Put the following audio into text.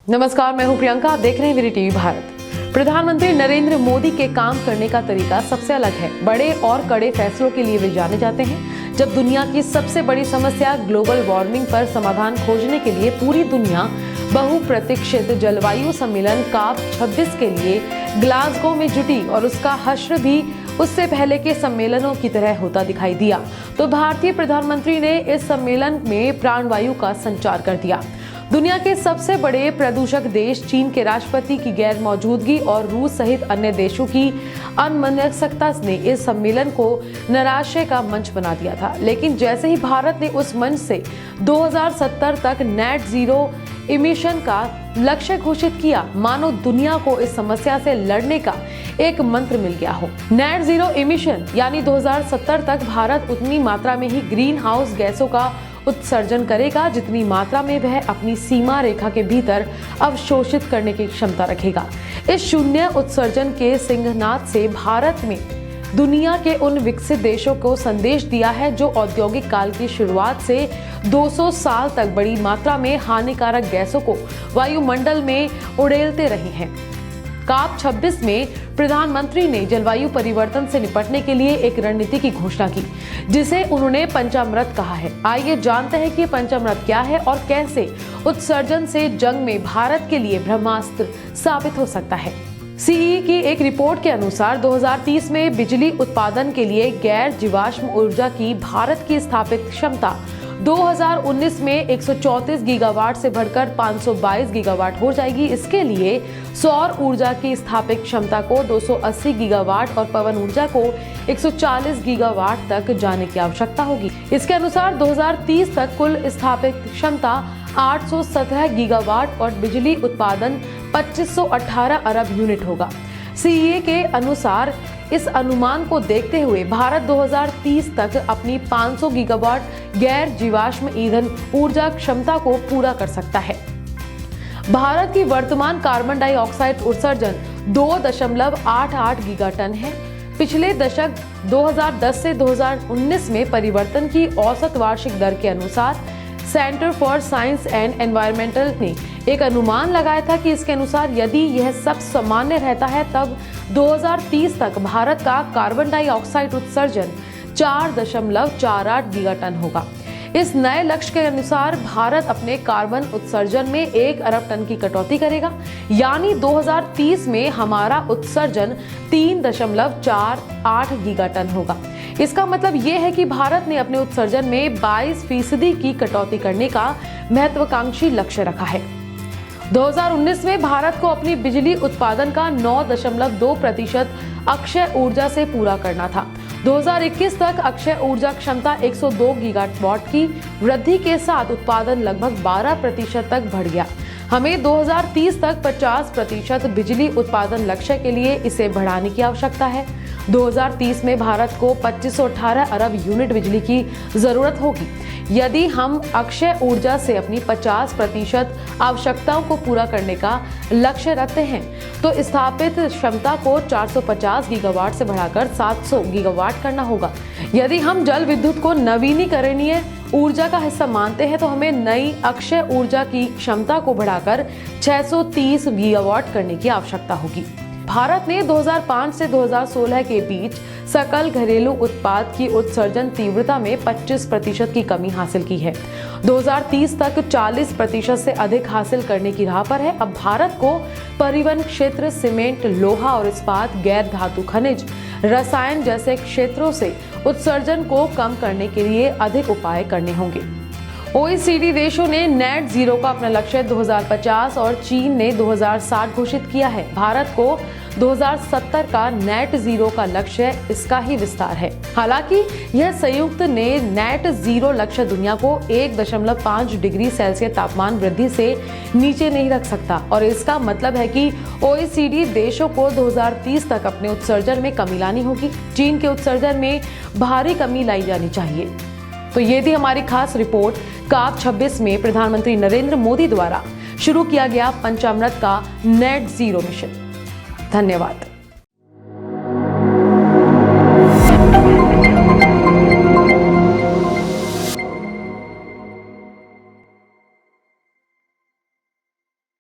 नमस्कार, मैं हूं प्रियंका। आप देख रहे हैं वीरी टीवी भारत। प्रधानमंत्री नरेंद्र मोदी के काम करने का तरीका सबसे अलग है। बड़े और कड़े फैसलों के लिए वे जाने जाते हैं। जब दुनिया की सबसे बड़ी समस्या ग्लोबल वार्मिंग पर समाधान खोजने के लिए पूरी दुनिया बहुप्रतीक्षित जलवायु सम्मेलन COP 26 के लिए ग्लासगो में जुटी और उसका हश्र भी उससे पहले के सम्मेलनों की तरह होता दिखाई दिया, तो भारतीय प्रधानमंत्री ने इस सम्मेलन में प्राणवायु का संचार कर दिया। दुनिया के सबसे बड़े प्रदूषक देश चीन के राष्ट्रपति की गैर मौजूदगी और रूस सहित अन्य देशों की अनमनस्कता ने इस सम्मेलन को निराशा का मंच बना दिया था। लेकिन जैसे ही भारत ने उस मंच से 2070 तक नेट जीरो इमिशन का लक्ष्य घोषित किया, मानो दुनिया को इस समस्या से लड़ने का एक मंत्र मिल गया हो। नेट जीरो इमिशन यानी 2070 तक भारत उतनी मात्रा में ही ग्रीन हाउस गैसों का उत्सर्जन करेगा जितनी मात्रा में वह अपनी सीमा रेखा के भीतर अवशोषित करने की क्षमता रखेगा। इस शून्य उत्सर्जन के सिंहनाद से भारत में दुनिया के उन विकसित देशों को संदेश दिया है जो औद्योगिक काल की शुरुआत से 200 साल तक बड़ी मात्रा में हानिकारक गैसों को वायुमंडल में उड़ेलते रहे हैं। COP 26 में प्रधानमंत्री ने जलवायु परिवर्तन से निपटने के लिए एक रणनीति की घोषणा की, जिसे उन्होंने पंचामृत कहा है। आइए जानते हैं कि पंचामृत क्या है और कैसे उत्सर्जन से जंग में भारत के लिए ब्रह्मास्त्र साबित हो सकता है। CEA की एक रिपोर्ट के अनुसार 2030 में बिजली उत्पादन के लिए गैर जीवाश्म ऊर्जा की भारत की स्थापित क्षमता 2019 में 134 गीगावाट से बढ़कर 522 गीगावाट हो जाएगी। इसके लिए सौर ऊर्जा की स्थापित क्षमता को 280 गीगावाट और पवन ऊर्जा को 140 गीगावाट तक जाने की आवश्यकता होगी। इसके अनुसार 2030 तक कुल स्थापित क्षमता 817 गीगावाट और बिजली उत्पादन 2518 अरब यूनिट होगा। CEA के अनुसार इस अनुमान को देखते हुए भारत 2030 तक अपनी 500 गीगावाट गैर जीवाश्म ईंधन ऊर्जा क्षमता को पूरा कर सकता है। भारत की वर्तमान कार्बन डाइऑक्साइड उत्सर्जन 2.88 गीगाटन है। पिछले दशक 2010 से 2019 में परिवर्तन की औसत वार्षिक दर के अनुसार centre for science and environmental ने एक अनुमान लगाया था कि इसके अनुसार यदि यह सब सामान्य रहता है तब 2030 तक भारत का कार्बन डाइऑक्साइड उत्सर्जन 4.48 गीगाटन होगा। इस नए लक्ष्य के अनुसार भारत अपने कार्बन उत्सर्जन में 1 अरब टन की कटौती करेगा, यानी 2030 में हमारा उत्सर्जन 3.48 गीगाटन होगा। इसका मतलब ये है कि भारत ने अपने उत्सर्जन में 22% की कटौती करने का महत्वाकांक्षी लक्ष्य रखा है। 2019 में भारत को अपनी बिजली उत्पादन का 9.2% अक्षय ऊर्जा से पूरा करना था। 2021 तक अक्षय ऊर्जा क्षमता 102 गीगावाट की वृद्धि के साथ उत्पादन लगभग 12% तक बढ़ गया। हमें 2030 तक 50% बिजली उत्पादन लक्ष्य के लिए इसे बढ़ाने की आवश्यकता है। 2030 में भारत को 2518 अरब यूनिट बिजली की जरूरत होगी। यदि हम अक्षय ऊर्जा से अपनी 50% आवश्यकताओं को पूरा करने का लक्ष्य रखते हैं तो स्थापित क्षमता को 450 गीगावाट से बढ़ाकर 700 गीगावाट करना होगा। यदि हम जल विद्युत को नवीनीकरणीय ऊर्जा का हिस्सा मानते हैं तो हमें नई अक्षय ऊर्जा की क्षमता को बढ़ाकर 630 गीगावाट करने की आवश्यकता होगी। भारत ने 2005 से 2016 के बीच सकल घरेलू उत्पाद की उत्सर्जन तीव्रता में 25% की कमी हासिल की है। 2030 तक 40% से अधिक हासिल करने की राह पर है। अब भारत को परिवहन क्षेत्र, सीमेंट, लोहा और इस्पात, गैर धातु खनिज, रसायन जैसे क्षेत्रों से उत्सर्जन को कम करने के लिए अधिक उपाय करने होंगे। OECD देशों ने नेट जीरो का अपना लक्ष्य 2050 और चीन ने 2060 घोषित किया है। भारत को 2070 का नेट जीरो का लक्ष्य इसका ही विस्तार है। हालांकि यह संयुक्त ने नेट जीरो लक्ष्य दुनिया को 1.5 डिग्री सेल्सियस तापमान वृद्धि से नीचे नहीं रख सकता और इसका मतलब है कि OECD देशों को 2030 तक अपने उत्सर्जन में कमी लानी होगी। चीन के उत्सर्जन में भारी कमी लाई जानी चाहिए। तो ये थी हमारी खास रिपोर्ट COP 26 में प्रधानमंत्री नरेंद्र मोदी द्वारा शुरू किया गया पंचामृत का नेट जीरो मिशन। धन्यवाद।